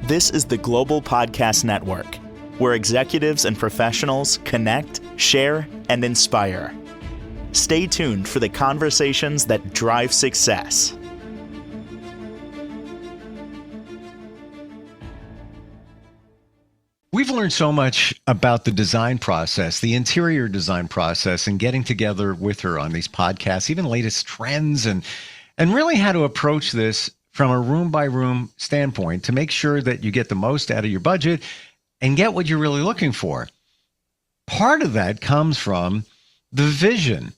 This is the Global Podcast Network, where executives and professionals connect, share, and inspire. Stay tuned for the conversations that drive success. We've learned so much about the design process, the interior design process, and getting together with her on these podcasts, even latest trends, and really how to approach this from a room-by-room standpoint to make sure that you get the most out of your budget and get what you're really looking for. Part of that comes from the vision.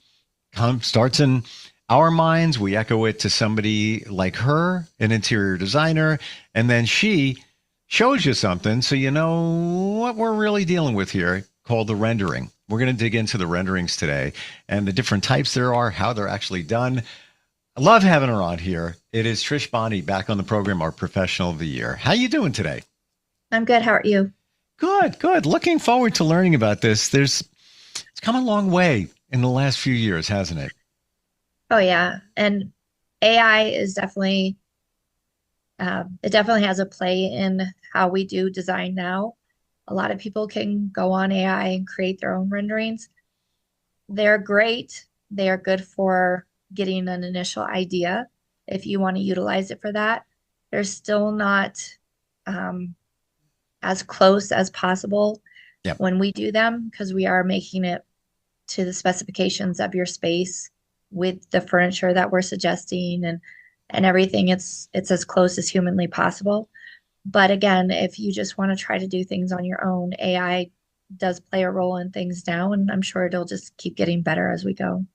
Starts in our minds. We echo it to somebody like her, an interior designer, and then she shows you something so you know what we're really dealing with here, called the rendering. We're going to dig into the renderings today and the different types there are, how they're actually done. I love having her on here. It is Trish Bonney back on the program, our Professional of the Year. How you doing today? I'm good. How are you? Good. Looking forward to learning about this. It's come a long way in the last few years, hasn't it? Oh, yeah. And AI is definitely, it definitely has a play in how we do design now. A lot of people can go on AI and create their own renderings. They're great. They are good for getting an initial idea if you want to utilize it for that. They're still not as close as possible when we do them, because we are making it to the specifications of your space with the furniture that we're suggesting and everything. It's as close as humanly possible. But again, if you just want to try to do things on your own, AI does play a role in things now, and I'm sure it'll just keep getting better as we go.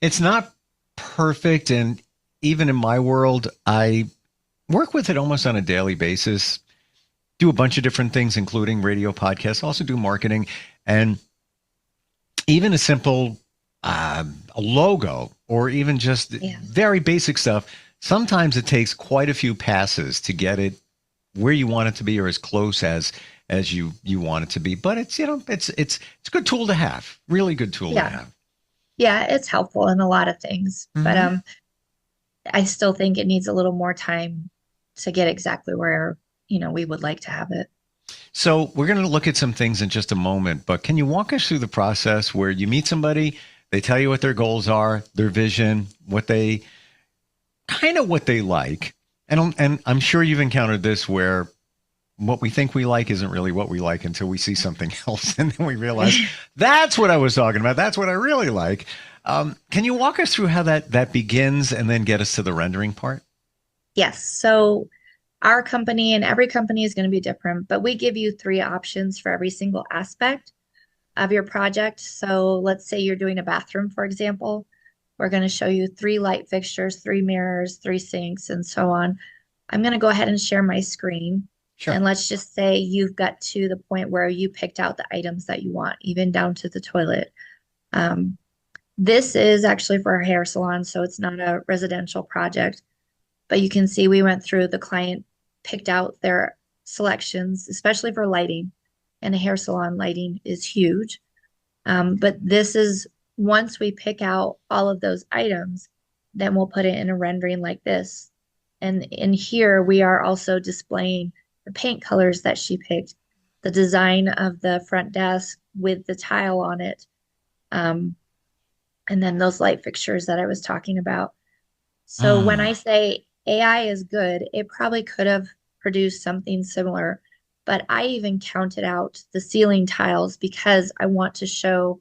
It's not perfect. And even in my world, I work with it almost on a daily basis, do a bunch of different things, including radio podcasts, also do marketing, and even a simple a logo or even just very basic stuff. Sometimes it takes quite a few passes to get it where you want it to be or as close as you want it to be. But it's a good tool to have, really good tool to have. Yeah, it's helpful in a lot of things, but I still think it needs a little more time to get exactly where, we would like to have it. So we're going to look at some things in just a moment, but can you walk us through the process where you meet somebody, they tell you what their goals are, their vision, what they like. And I'm sure you've encountered this where what we think we like isn't really what we like until we see something else. And then we realize that's what I was talking about. That's what I really like. Can you walk us through how that begins and then get us to the rendering part? Yes. So our company, and every company is going to be different, but we give you 3 options for every single aspect of your project. So let's say you're doing a bathroom, for example. We're going to show you 3 light fixtures, 3 mirrors, 3 sinks, and so on. I'm going to go ahead and share my screen. Sure. And let's just say you've got to the point where you picked out the items that you want, even down to the toilet. This is actually for a hair salon, so it's not a residential project. But you can see we went through, the client picked out their selections, especially for lighting. And a hair salon lighting is huge. But this is, once we pick out all of those items, then we'll put it in a rendering like this. And in here, we are also displaying the paint colors that she picked, the design of the front desk with the tile on it, and then those light fixtures that I was talking about. So when I say AI is good, it probably could have produced something similar, but I even counted out the ceiling tiles because I want to show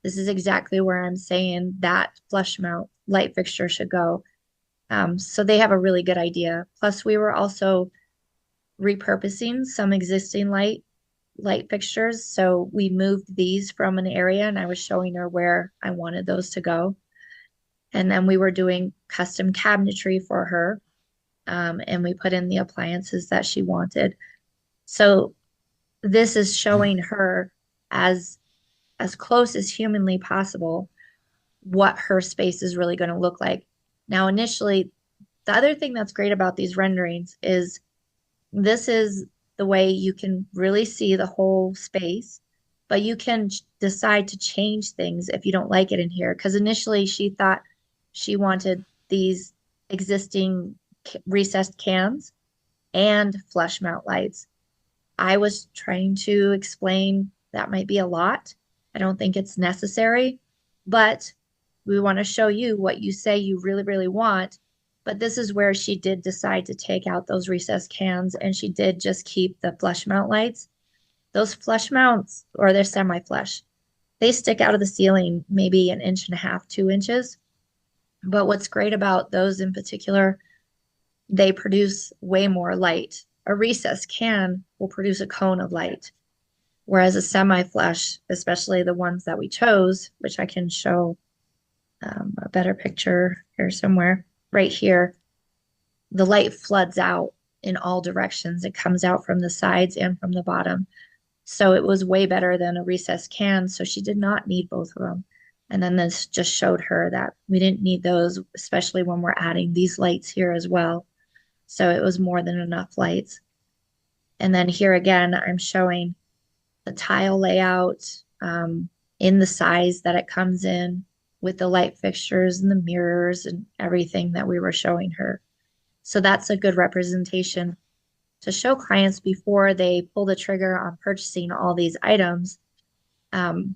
this is exactly where I'm saying that flush mount light fixture should go. So they have a really good idea. Plus, we were also repurposing some existing light fixtures. So we moved these from an area and I was showing her where I wanted those to go. And then we were doing custom cabinetry for her. And we put in the appliances that she wanted. So this is showing her as close as humanly possible what her space is really going to look like. Now, initially, the other thing that's great about these renderings is this is the way you can really see the whole space, but you can decide to change things if you don't like it in here. Because initially she thought she wanted these existing recessed cans, and flush mount lights. I was trying to explain that might be a lot. I don't think it's necessary, but we want to show you what you say you really, really want. But this is where she did decide to take out those recessed cans and she did just keep the flush mount lights. Those flush mounts, or they're semi-flush, they stick out of the ceiling maybe an inch and a half, 2 inches. But what's great about those in particular, they produce way more light. A recessed can will produce a cone of light, whereas a semi-flush, especially the ones that we chose, which I can show a better picture here somewhere, right here, the light floods out in all directions. It comes out from the sides and from the bottom. So it was way better than a recessed can. So she did not need both of them. And then this just showed her that we didn't need those, especially when we're adding these lights here as well. So it was more than enough lights. And then here again, I'm showing the tile layout in the size that it comes in with the light fixtures and the mirrors and everything that we were showing her. So that's a good representation to show clients before they pull the trigger on purchasing all these items and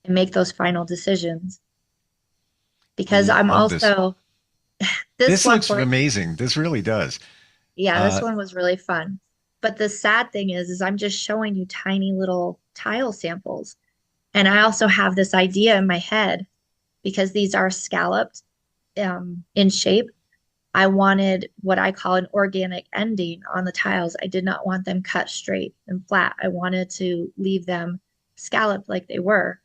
make those final decisions. Because I'm also, this looks amazing. This really does. Yeah, this one was really fun. But the sad thing is I'm just showing you tiny little tile samples. And I also have this idea in my head because these are scalloped in shape. I wanted what I call an organic ending on the tiles. I did not want them cut straight and flat. I wanted to leave them scalloped like they were.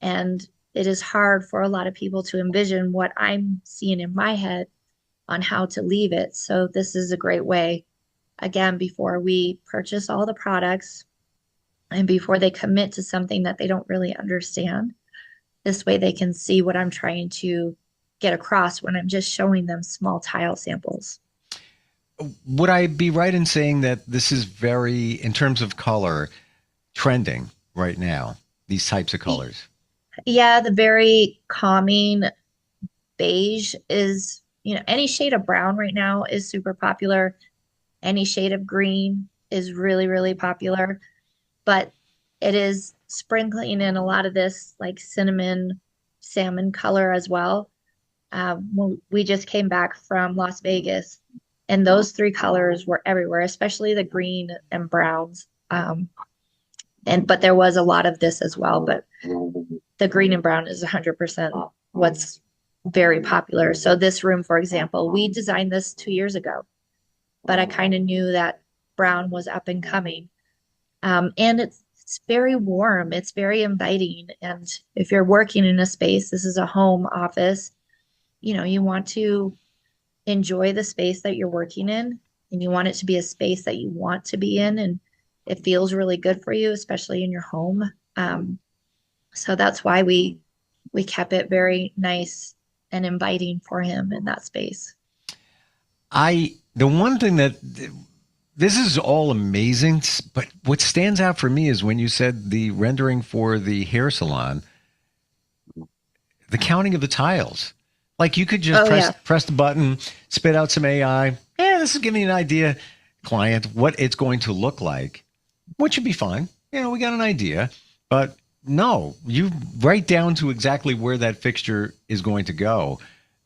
And it is hard for a lot of people to envision what I'm seeing in my head on how to leave it. So this is a great way, again, before we purchase all the products and before they commit to something that they don't really understand. This way they can see what I'm trying to get across when I'm just showing them small tile samples. Would I be right in saying that this is very, in terms of color, trending right now, these types of colors? Yeah, the very calming beige is, any shade of brown right now is super popular. Any shade of green is really, really popular. But it is sprinkling in a lot of this like cinnamon, salmon color as well. We just came back from Las Vegas, and those three colors were everywhere, especially the green and browns. But there was a lot of this as well. But the green and brown is 100% what's very popular. So this room, for example, we designed this 2 years ago, but I kind of knew that brown was up and coming. And it's very warm. It's very inviting. And if you're working in a space, this is a home office, you want to enjoy the space that you're working in, and you want it to be a space that you want to be in, and it feels really good for you, especially in your home. So that's why we kept it very nice and inviting for him in that space. The one thing that this is all amazing, but what stands out for me is when you said the rendering for the hair salon, the counting of the tiles. Like you could just press the button, spit out some AI. Yeah, this is giving you an idea, client, what it's going to look like, which should be fine. We got an idea, but no, you write down to exactly where that fixture is going to go.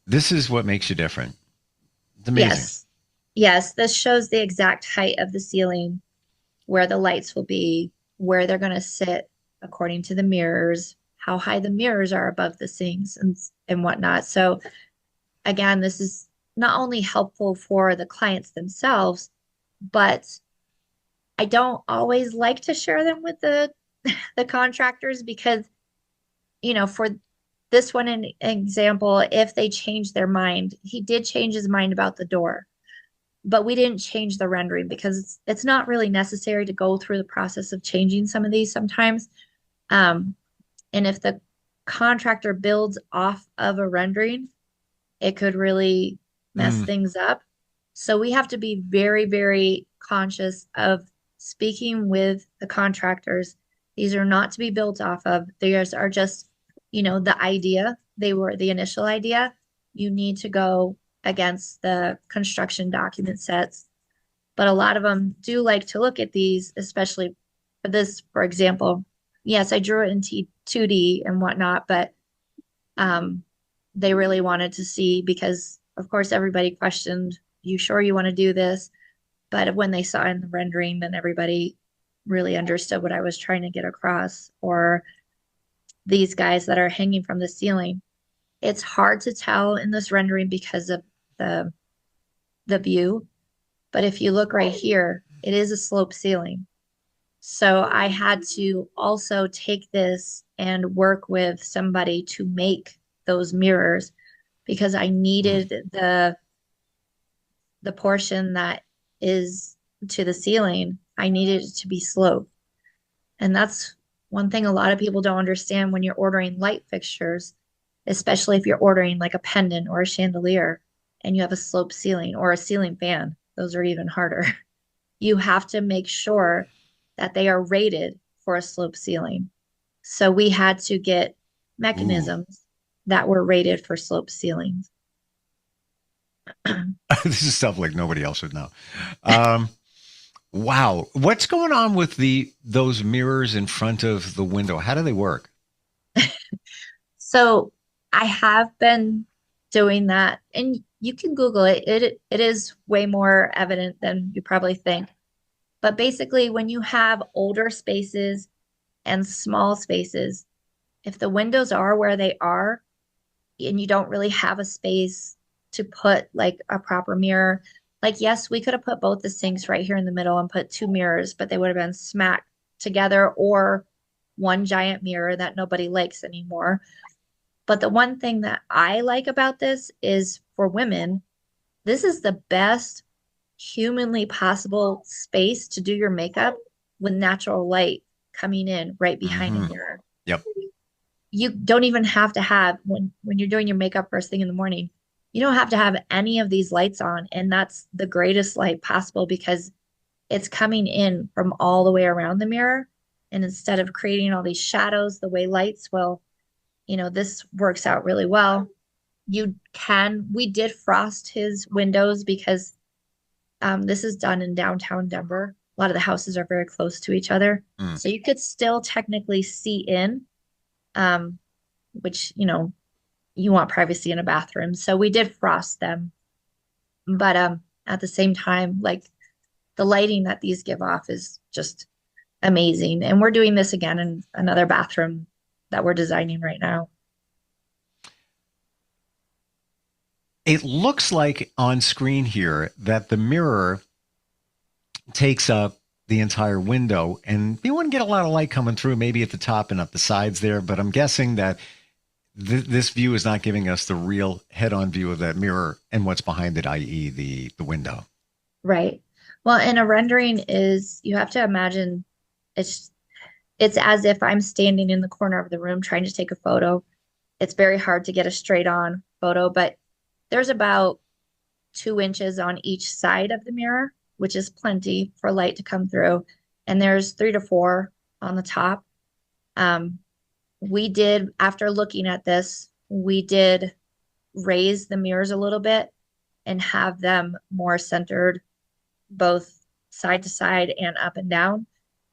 This is what makes you different. It's amazing. Yes, this shows the exact height of the ceiling, where the lights will be, where they're going to sit according to the mirrors, how high the mirrors are above the sinks and whatnot. So again, this is not only helpful for the clients themselves, but I don't always like to share them with the contractors because, for this one, an example, if they change their mind, he did change his mind about the door, but we didn't change the rendering because it's not really necessary to go through the process of changing some of these sometimes. And if the contractor builds off of a rendering, it could really mess things up. So we have to be very, very conscious of speaking with the contractors. These are not to be built off of. These are just, the idea. They were the initial idea. You need to go against the construction document sets but a lot of them do like to look at these, especially for this, for example. Yes, I drew it in 2D and whatnot, but um, they really wanted to see because, of course, everybody questioned, you sure you want to do this? But when they saw in the rendering, then everybody really understood what I was trying to get across. Or these guys that are hanging from the ceiling. It's hard to tell in this rendering because of the the view, but if you look right here, it is a slope ceiling. So I had to also take this and work with somebody to make those mirrors because I Mm. needed the portion that is to the ceiling, I needed it to be sloped. And that's one thing a lot of people don't understand when you're ordering light fixtures, especially if you're ordering like a pendant or a chandelier and you have a sloped ceiling or a ceiling fan. Those are even harder. You have to make sure that they are rated for a sloped ceiling. So we had to get Ooh, mechanisms that were rated for sloped ceilings. this is stuff like nobody else would know. Um, wow, what's going on with those mirrors in front of the window? How do they work? So I have been doing that, and you can Google it. It is way more evident than you probably think. But basically, when you have older spaces and small spaces, if the windows are where they are, and you don't really have a space to put like a proper mirror, like yes, we could have put both the sinks right here in the middle and put two mirrors, but they would have been smack together or one giant mirror that nobody likes anymore. But the one thing that I like about this is for women, this is the best humanly possible space to do your makeup with natural light coming in right behind a Hmm. mirror. Yep. You don't even have to have when you're doing your makeup first thing in the morning, you don't have to have any of these lights on, and that's the greatest light possible because it's coming in from all the way around the mirror. And instead of creating all these shadows the way lights will, this works out really well. We did frost his windows because this is done in downtown Denver. A lot of the houses are very close to each other. Mm. So you could still technically see in, um, which, you want privacy in a bathroom. So we did frost them. But at the same time, like the lighting that these give off is just amazing. And we're doing this again in another bathroom that we're designing right now. It looks like on screen here that the mirror takes up the entire window, and you wouldn't get a lot of light coming through, maybe at the top and up the sides there. But I'm guessing that this view is not giving us the real head-on view of that mirror and what's behind it, i.e., the window. Right. Well, and a rendering is you have to imagine it's it's as if I'm standing in the corner of the room trying to take a photo. It's very hard to get a straight on photo, but there's about 2 inches on each side of the mirror, which is plenty for light to come through. And there's 3 to 4 on the top. Um, we did, after looking at this, we did raise the mirrors a little bit and have them more centered, both side to side and up and down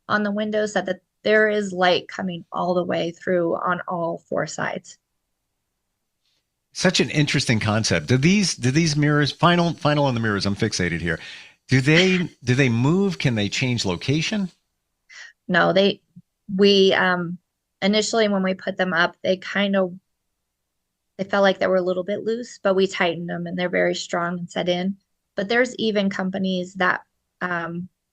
on the windows, so that there is light coming all the way through on all four sides. Such an interesting concept. Do these mirrors, final on the mirrors, I'm fixated here. Do they move? Can they change location? No, we initially when we put them up, they felt like they were a little bit loose, but we tightened them and they're very strong and set in. But there's even companies that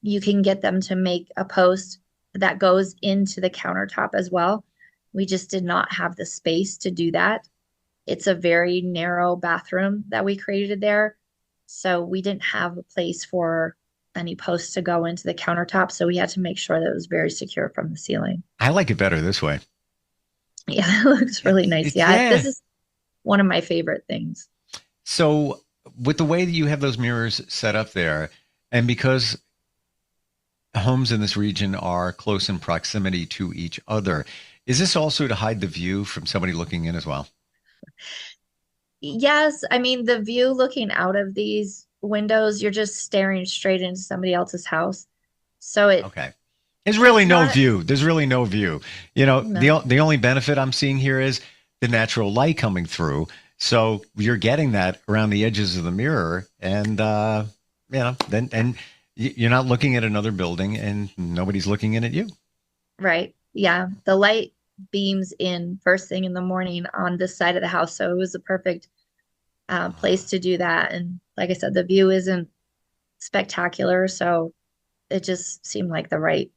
you can get them to make a post that goes into the countertop as well. We just did not have the space to do that. It's a very narrow bathroom that we created there. So we didn't have a place for any posts to go into the countertop. So we had to make sure that it was very secure from the ceiling. I like it better this way. Yeah, it looks really nice. Yeah, Yeah. this is one of my favorite things. So with the way that you have those mirrors set up there, and because homes in this region are close in proximity to each other, is this also to hide the view from somebody looking in as well? Yes, I mean the view looking out of these windows, you're just staring straight into somebody else's house. So Okay. There's really it's no not, view. There's really no view. You know, no, the only benefit I'm seeing here is the natural light coming through. So you're getting that around the edges of the mirror, and then you're not looking at another building, and nobody's looking in at you. right. Yeah. The light beams in first thing in the morning on this side of the house. So it was a perfect place to do that. And like I said, the view isn't spectacular. So it just seemed like the right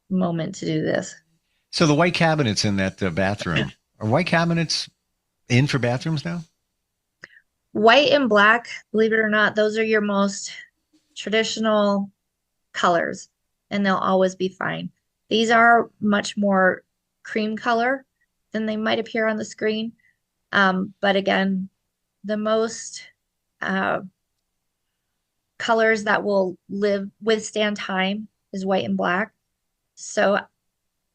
moment to do this. So the white cabinets in that bathroom are white cabinets in for bathrooms now? White and black, believe it or not, those are your most traditional colors, and they'll always be fine. These are much more cream color than they might appear on the screen. But again, the most uh, colors that will withstand time is white and black. So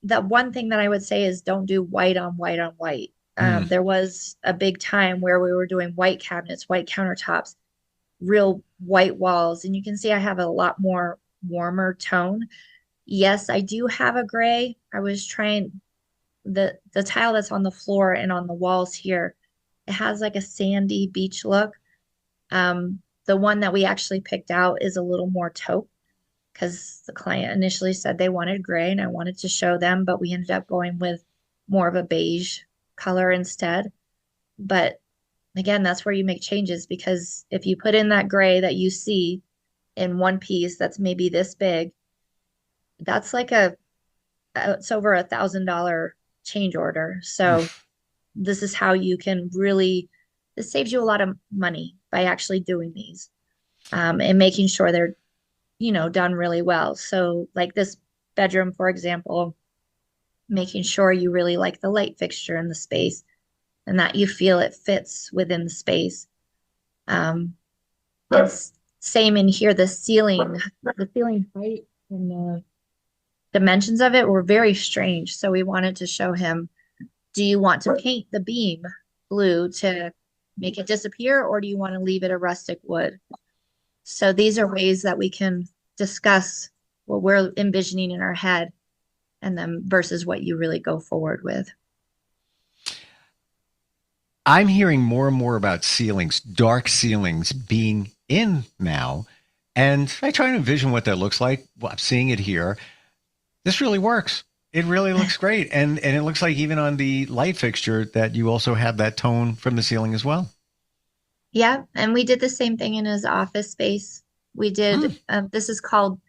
the one thing that I would say is don't do white on white on white. Mm. There was a big time where we were doing white cabinets, white countertops, real white walls, and you can see I have a lot more warmer tone. Yes, I do have a gray. I was trying the tile that's on the floor and on the walls here. It has like a sandy beach look. The one that we actually picked out is a little more taupe because the client initially said they wanted gray and I wanted to show them, but we ended up going with more of a beige color instead. But again, that's where you make changes because if you put in that gray that you see in one piece that's maybe this big, that's like it's over $1,000 change order. So Oof. this is how you can really, this saves you a lot of money by actually doing these and making sure they're, done really well. So like this bedroom, for example, making sure you really like the light fixture in the space and that you feel it fits within the space. It's same in here, the ceiling height and the dimensions of it were very strange. So we wanted to show him, do you want to paint the beam blue to make it disappear, or do you want to leave it a rustic wood? So these are ways that we can discuss what we're envisioning in our head and then versus what you really go forward with. I'm hearing more and more about ceilings, dark ceilings being in now. And I try to envision what that looks like. Well, I'm seeing it here. This really works. It really looks great. And it looks like even on the light fixture that you also have that tone from the ceiling as well. Yeah, and we did the same thing in his office space. We Hmm. did, this is called,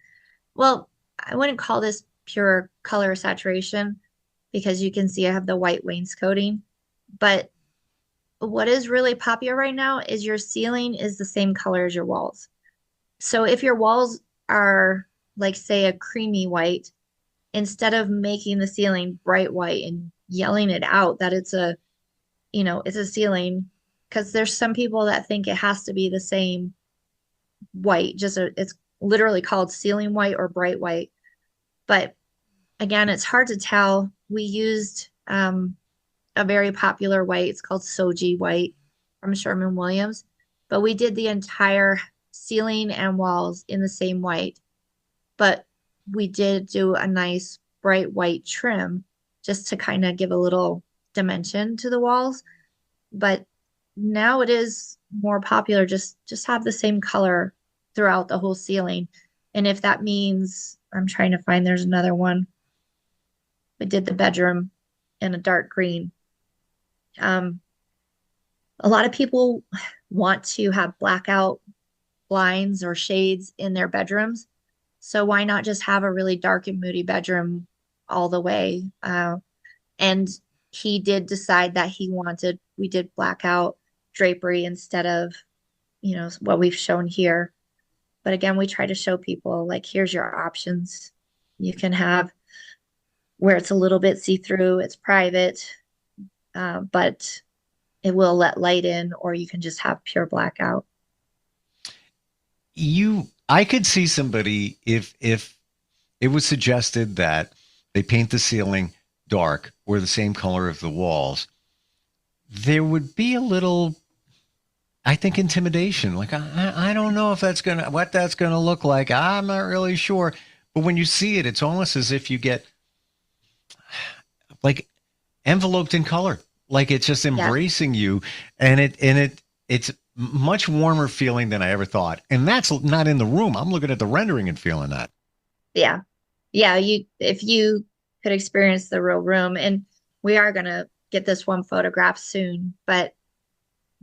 well, I wouldn't call this pure color saturation because you can see I have the white wainscoting. But what is really popular right now is your ceiling is the same color as your walls. So if your walls are like, say, a creamy white, instead of making the ceiling bright white and yelling it out that it's a ceiling, because there's some people that think it has to be the same white, it's literally called ceiling white or bright white. But again, it's hard to tell. We used a very popular white. It's called Soji white from Sherman-Williams, but we did the entire ceiling and walls in the same white. But we did do a nice bright white trim just to kind of give a little dimension to the walls. But now it is more popular just have the same color throughout the whole ceiling. And if that means I'm trying to find there's another one. We did the bedroom in a dark green. Um, a lot of people want to have blackout blinds or shades in their bedrooms. So why not just have a really dark and moody bedroom all the way? And he did decide that we did blackout drapery instead of, what we've shown here. But again, we try to show people like, here's your options. You can have where it's a little bit see-through, it's private, but it will let light in, or you can just have pure blackout. I could see somebody if it was suggested that they paint the ceiling dark or the same color of the walls, there would be a little I think intimidation. Like I don't know if what that's gonna look like. I'm not really sure. But when you see it, it's almost as if you get like enveloped in color. Like it's just Yeah. embracing you, and it's much warmer feeling than I ever thought. And that's not in the room. I'm looking at the rendering and feeling that. Yeah. Yeah. If you could experience the real room, and we are going to get this one photograph soon, but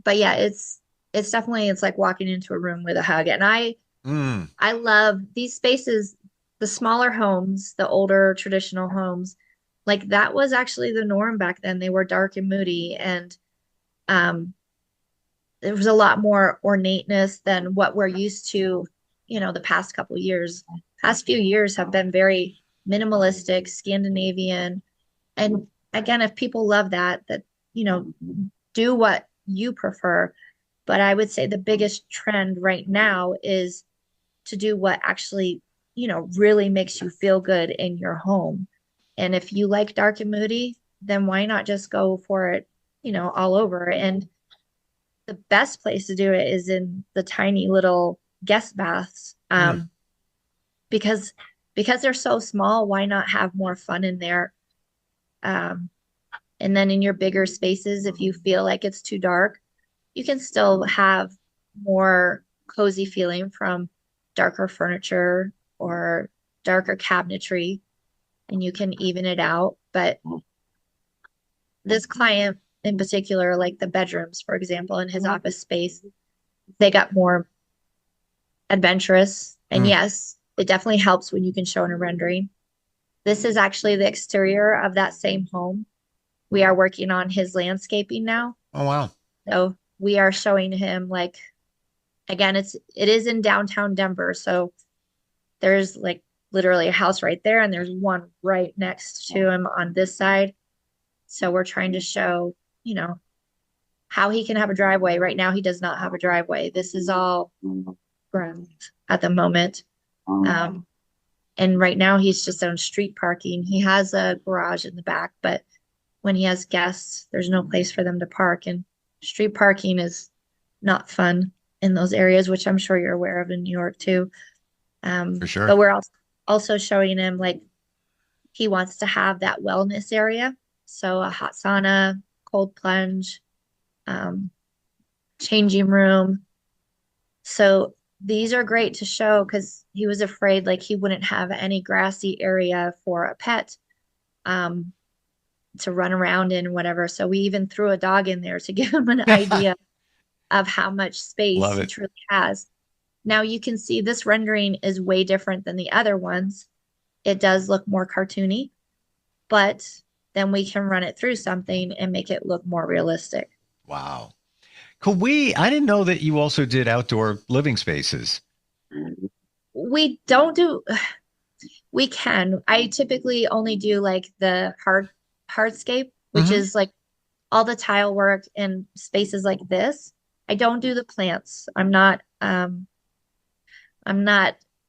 yeah, it's definitely, it's like walking into a room with a hug. And Mm, I love these spaces, the smaller homes, the older traditional homes. Like that was actually the norm back then. They were dark and moody, and um, there was a lot more ornateness than what we're used to, the past couple years. Past few years have been very minimalistic, Scandinavian. And again, if people love that, do what you prefer. But I would say the biggest trend right now is to do what actually, really makes you feel good in your home. And if you like dark and moody, then why not just go for it, all over? And the best place to do it is in the tiny little guest baths. mm. Because they're so small, why not have more fun in there? Um, and then in your bigger spaces, if you feel like it's too dark, you can still have more cozy feeling from darker furniture or darker cabinetry, and you can even it out. But this client in particular, like the bedrooms, for example, in his office space, they got more adventurous. And Mm. yes, it definitely helps when you can show in a rendering. This is actually the exterior of that same home. We are working on his landscaping now. Oh wow. So we are showing him, like, again, it is in downtown Denver. So there's like literally a house right there, and there's one right next to him on this side. So we're trying to show, how he can have a driveway. Right now he does not have a driveway. This is all ground at the moment. Um, and right now he's just on street parking. He has a garage in the back, but when he has guests, there's no place for them to park. And street parking is not fun in those areas, which I'm sure you're aware of in New York too. For sure. But we're also showing him, like, he wants to have that wellness area. So a hot sauna, cold plunge, um, changing room. So these are great to show because he was afraid like he wouldn't have any grassy area for a pet um, to run around in, whatever. So we even threw a dog in there to give him an idea of how much space Love he it. truly has. Now you can see this rendering is way different than the other ones. It does look more cartoony, but then we can run it through something and make it look more realistic. Wow. I didn't know that you also did outdoor living spaces. We don't do, we can. I typically only do like the hardscape, which Hmm. is like all the tile work and spaces like this. I don't do the plants. I'm not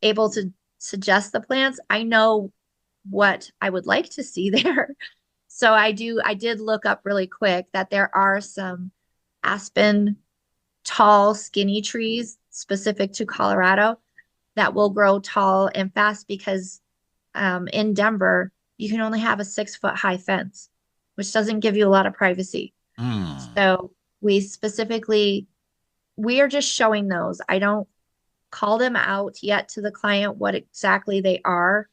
able to suggest the plants. I know what I would like to see there. So I did look up really quick that there are some aspen tall, skinny trees specific to Colorado that will grow tall and fast because in Denver, you can only have a 6 foot high fence, which doesn't give you a lot of privacy. Mm. So we are just showing those. I don't call them out yet to the client what exactly they are,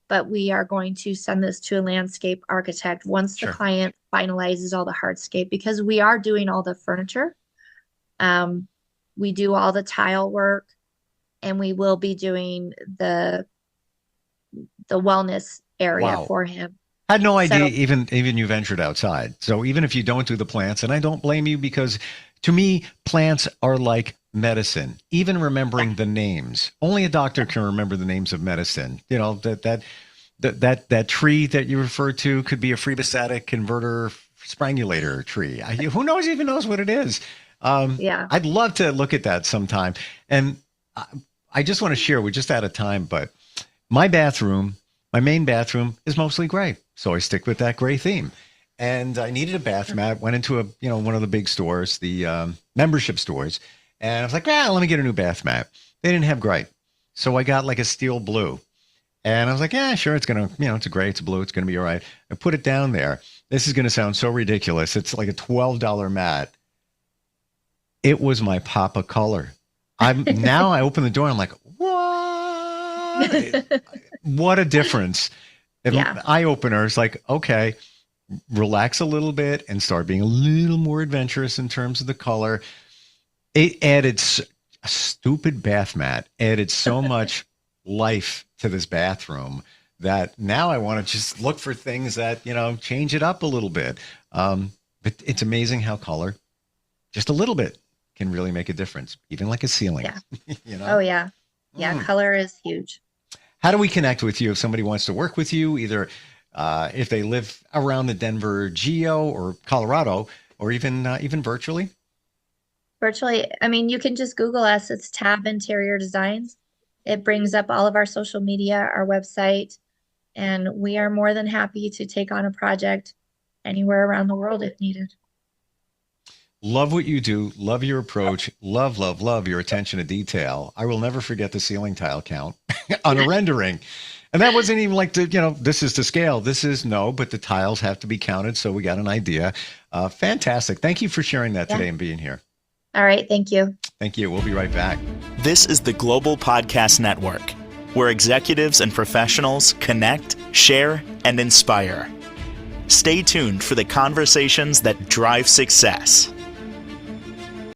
but we are going to send this to a landscape architect once the Sure. client finalizes all the hardscape because we are doing all the furniture. Um, we do all the tile work, and we will be doing the wellness area Wow. for him. I had no idea So even you ventured outside. So even if you don't do the plants, and I don't blame you because to me, plants are like medicine. Even yeah, remembering the names. Only a doctor can remember the names of medicine. You know, that tree that you referred to could be a Freebastatic converter sprangulator tree. Who knows even knows what it is? yeah, I'd love to look at that sometime. And I, I just want to share, we're just out of time, but my bathroom, my main bathroom is mostly gray. So I stick with that gray theme. and I needed a bath mat. Went into one of the big stores, the membership stores, and I was like, let me get a new bath mat. They didn't have gray, so I got like a steel blue, and I was like, sure, it's gonna, it's a gray, it's a blue, it's gonna be all right. I put it down there. This is gonna sound so ridiculous. It's like a $12 mat. It was my Papa color. Now I open the door, I'm like, what? What a difference. Eye opener. It's like, okay, relax a little bit and start being a little more adventurous in terms of the color. It added a stupid bath mat, added so much life to this bathroom that now I want to just look for things that, change it up a little bit. But it's amazing how color, just a little bit, can really make a difference, even like a ceiling. Yeah. Oh, yeah. Yeah, color is huge. How do we connect with you if somebody wants to work with you, either if they live around the Denver geo or Colorado, or even virtually? Virtually, you can just Google us. It's Tab Interior Designs. It brings up all of our social media, our website, and we are more than happy to take on a project anywhere around the world if needed. Love what you do. Love your approach. Love your attention to detail. I will never forget the ceiling tile count on a rendering. And that wasn't even like this is to scale. This is but the tiles have to be counted. So we got an idea. Fantastic. Thank you for sharing that today and being here. All right. Thank you. Thank you. We'll be right back. This is the Global Podcast Network, where executives and professionals connect, share, and inspire. Stay tuned for the conversations that drive success.